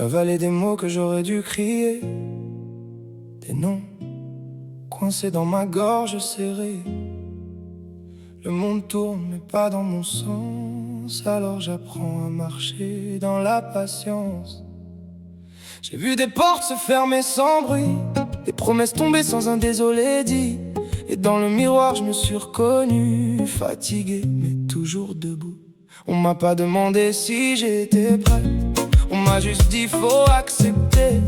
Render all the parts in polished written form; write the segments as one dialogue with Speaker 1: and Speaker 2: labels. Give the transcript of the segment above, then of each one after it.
Speaker 1: J'avalais des mots que j'aurais dû crier, des noms coincés dans ma gorge serrée. Le monde tourne mais pas dans mon sens, alors j'apprends à marcher dans la patience. J'ai vu des portes se fermer sans bruit, des promesses tomber sans un désolé dit. Et dans le miroir je me suis reconnu, fatigué mais toujours debout. On m'a pas demandé si j'étais prêt, on m'a juste dit faut accepter.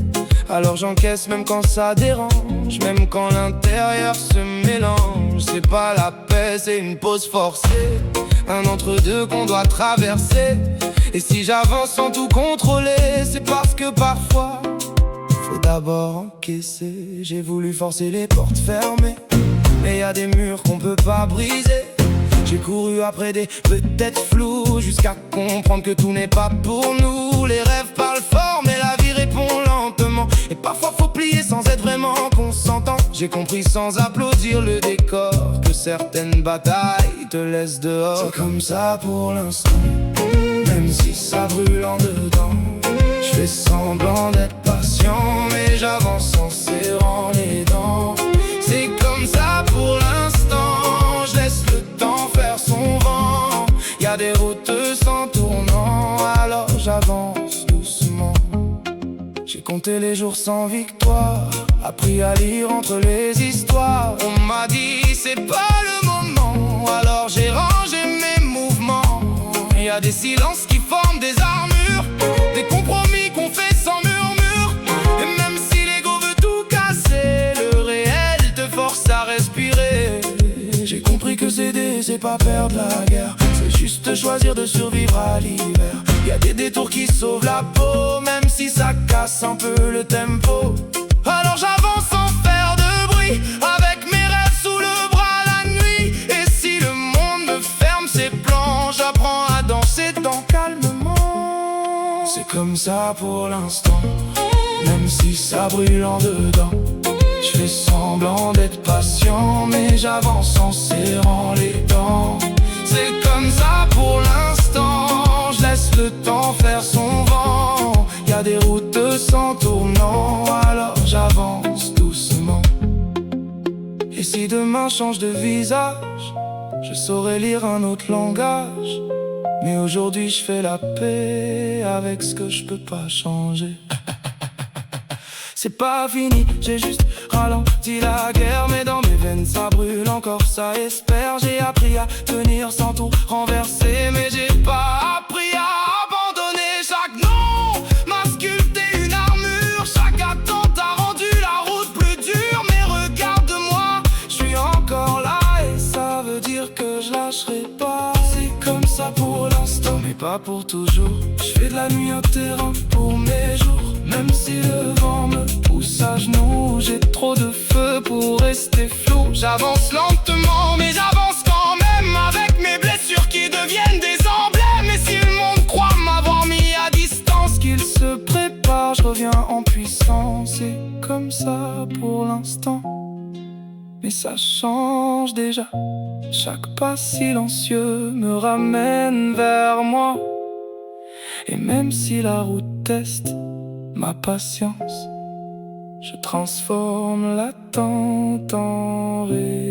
Speaker 1: Alors j'encaisse même quand ça dérange, même quand l'intérieur se mélange. C'est pas la paix, c'est une pause forcée, un entre-deux qu'on doit traverser. Et si j'avance sans tout contrôler, c'est parce que parfois faut d'abord encaisser. J'ai voulu forcer les portes fermées, mais y a des murs qu'on peut pas briser. J'ai couru après des peut-être flous, jusqu'à comprendre que tout n'est pas pour nous. Les rêves parlent fort, mais la vie répond lentement. Et parfois faut plier sans être vraiment consentant. J'ai compris sans applaudir le décor que certaines batailles te laissent dehors. C'est comme ça pour l'instant, même si ça brûle en dedans. Je fais semblant d'être patient, mais j'avance en serrant les dents. C'est comme ça pour l'instant, je laisse le temps faire son vent. Y a des routes sans tournant, alors j'avance doucement. J'ai compté les jours sans victoire, appris à lire entre les histoires. On m'a dit c'est pas le moment, alors j'ai rangé mes mouvements. Y a des silences qui forment des armures, des compromis qu'on fait sans murmure. Et même si l'ego veut tout casser, le réel te force à respirer. J'ai compris que céder c'est pas perdre la guerre, c'est juste choisir de survivre à l'hiver. Y a des détours qui sauvent la peau, même si ça casse un peu le tempo. Alors j'avance sans faire de bruit, avec mes rêves sous le bras la nuit. Et si le monde me ferme ses plans, j'apprends à danser dedans calmement. C'est comme ça pour l'instant, même si ça brûle en dedans. Je fais semblant d'être patient, mais j'avance en serrant les dents. C'est comme ça pour l'instant, je laisse le temps faire son vent. Y a des routes sans tournant, alors j'avance doucement. Et si demain change de visage, je saurais lire un autre langage. Mais aujourd'hui je fais la paix avec ce que je peux pas changer. C'est pas fini, j'ai juste ralenti la guerre, mais dans mes veines ça brûle encore, ça espère. J'ai appris à tenir sans tout renverser, mais j'ai pas appris à abandonner. Chaque nom m'a sculpté une armure, chaque attente a rendu la route plus dure. Mais regarde-moi, je suis encore là et ça veut dire que je lâcherai pas. C'est comme ça pour l'instant, mais pas pour toujours. Je fais de la nuit un terrain pour mes jours, même si le vent me pousse à genoux. J'ai trop de feu pour rester flou. J'avance lentement, mais j'avance quand même, avec mes blessures qui deviennent des emblèmes. Et si le monde croit m'avoir mis à distance, qu'il se prépare, je reviens en puissance. C'est comme ça pour l'instant, mais ça change déjà. Chaque pas silencieux me ramène vers moi. Et même si la route teste ma patience, je transforme l'attente en résilience.